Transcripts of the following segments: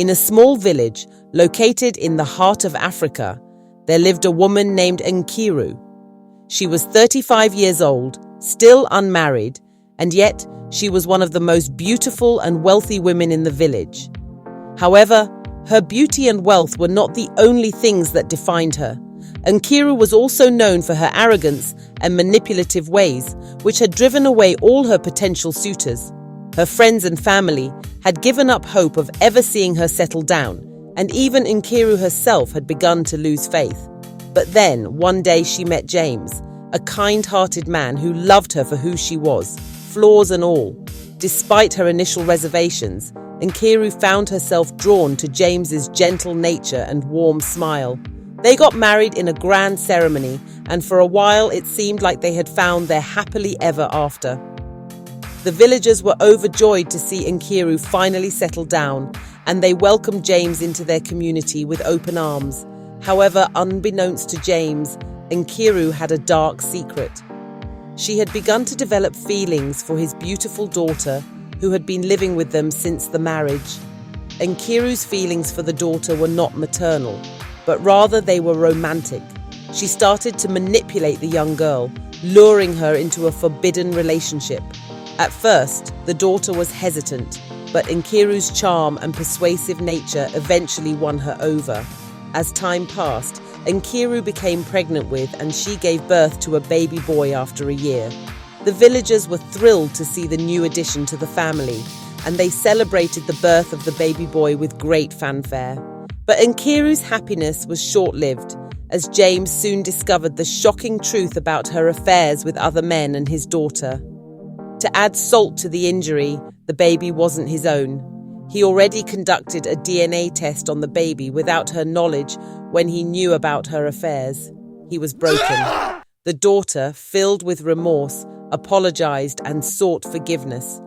In a small village located in the heart of Africa, there lived a woman named Nkiru. She was 35 years old, still unmarried, and yet she was one of the most beautiful and wealthy women in the village. However, her beauty and wealth were not the only things that defined her. Nkiru was also known for her arrogance and manipulative ways, which had driven away all her potential suitors. Her friends and family had given up hope of ever seeing her settle down, and even Nkiru herself had begun to lose faith. But then, one day she met James, a kind-hearted man who loved her for who she was, flaws and all. Despite her initial reservations, Nkiru found herself drawn to James's gentle nature and warm smile. They got married in a grand ceremony, and for a while it seemed like they had found their happily ever after. The villagers were overjoyed to see Nkiru finally settle down, and they welcomed James into their community with open arms. However, unbeknownst to James, Nkiru had a dark secret. She had begun to develop feelings for his beautiful daughter, who had been living with them since the marriage. Nkiru's feelings for the daughter were not maternal, but rather they were romantic. She started to manipulate the young girl, luring her into a forbidden relationship. At first, the daughter was hesitant, but Nkiru's charm and persuasive nature eventually won her over. As time passed, Nkiru became pregnant with and she gave birth to a baby boy after a year. The villagers were thrilled to see the new addition to the family, and they celebrated the birth of the baby boy with great fanfare. But Nkiru's happiness was short-lived, as James soon discovered the shocking truth about her affairs with other men and his daughter. To add salt to the injury, the baby wasn't his own. He already conducted a DNA test on the baby without her knowledge when he knew about her affairs. He was broken. The daughter, filled with remorse, apologized and sought forgiveness.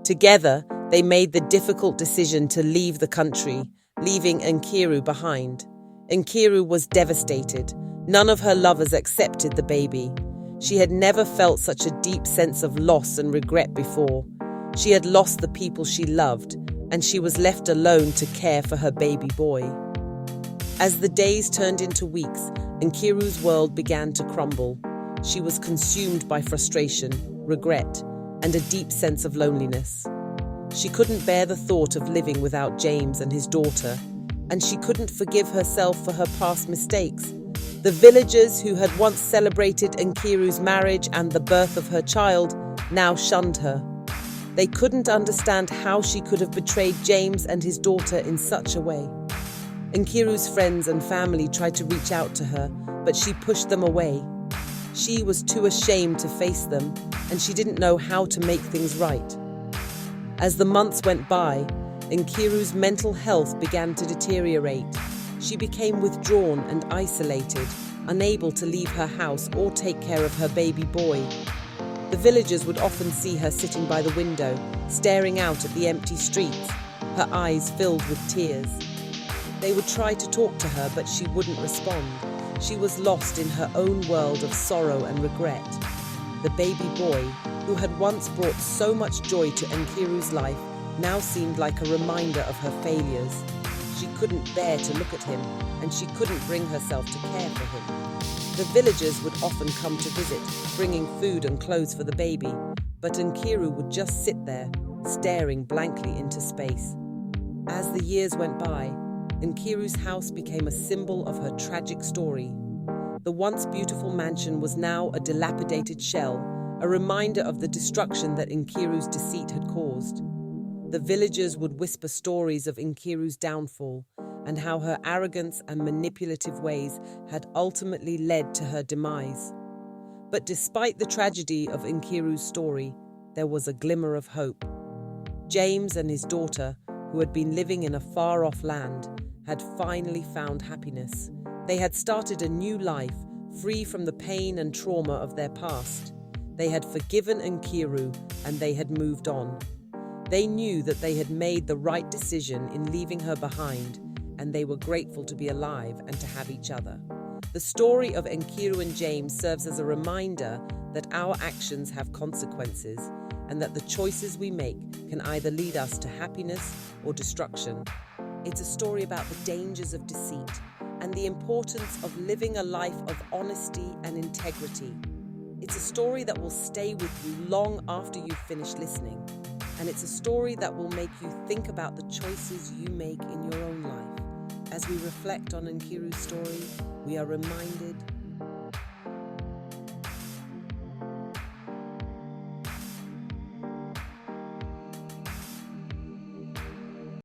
Together, they made the difficult decision to leave the country, leaving Nkiru behind. Nkiru was devastated. None of her lovers accepted the baby. She had never felt such a deep sense of loss and regret before. She had lost the people she loved, and she was left alone to care for her baby boy. As the days turned into weeks, Nkiru's world began to crumble. She was consumed by frustration, regret, and a deep sense of loneliness. She couldn't bear the thought of living without James and his daughter, and she couldn't forgive herself for her past mistakes. The villagers who had once celebrated Nkiru's marriage and the birth of her child now shunned her. They couldn't understand how she could have betrayed James and his daughter in such a way. Nkiru's friends and family tried to reach out to her, but she pushed them away. She was too ashamed to face them, and she didn't know how to make things right. As the months went by, Nkiru's mental health began to deteriorate. She became withdrawn and isolated, unable to leave her house or take care of her baby boy. The villagers would often see her sitting by the window, staring out at the empty streets, her eyes filled with tears. They would try to talk to her, but she wouldn't respond. She was lost in her own world of sorrow and regret. The baby boy, who had once brought so much joy to Nkiru's life, now seemed like a reminder of her failures. She couldn't bear to look at him, and she couldn't bring herself to care for him. The villagers would often come to visit, bringing food and clothes for the baby, but Nkiru would just sit there, staring blankly into space. As the years went by, Nkiru's house became a symbol of her tragic story. The once beautiful mansion was now a dilapidated shell, a reminder of the destruction that Nkiru's deceit had caused. The villagers would whisper stories of Nkiru's downfall and how her arrogance and manipulative ways had ultimately led to her demise. But despite the tragedy of Nkiru's story, there was a glimmer of hope. James and his daughter, who had been living in a far-off land, had finally found happiness. They had started a new life, free from the pain and trauma of their past. They had forgiven Nkiru and they had moved on. They knew that they had made the right decision in leaving her behind, and they were grateful to be alive and to have each other. The story of Nkiru and James serves as a reminder that our actions have consequences, and that the choices we make can either lead us to happiness or destruction. It's a story about the dangers of deceit and the importance of living a life of honesty and integrity. It's a story that will stay with you long after you've finished listening. And it's a story that will make you think about the choices you make in your own life. As we reflect on Nkiru's story, we are reminded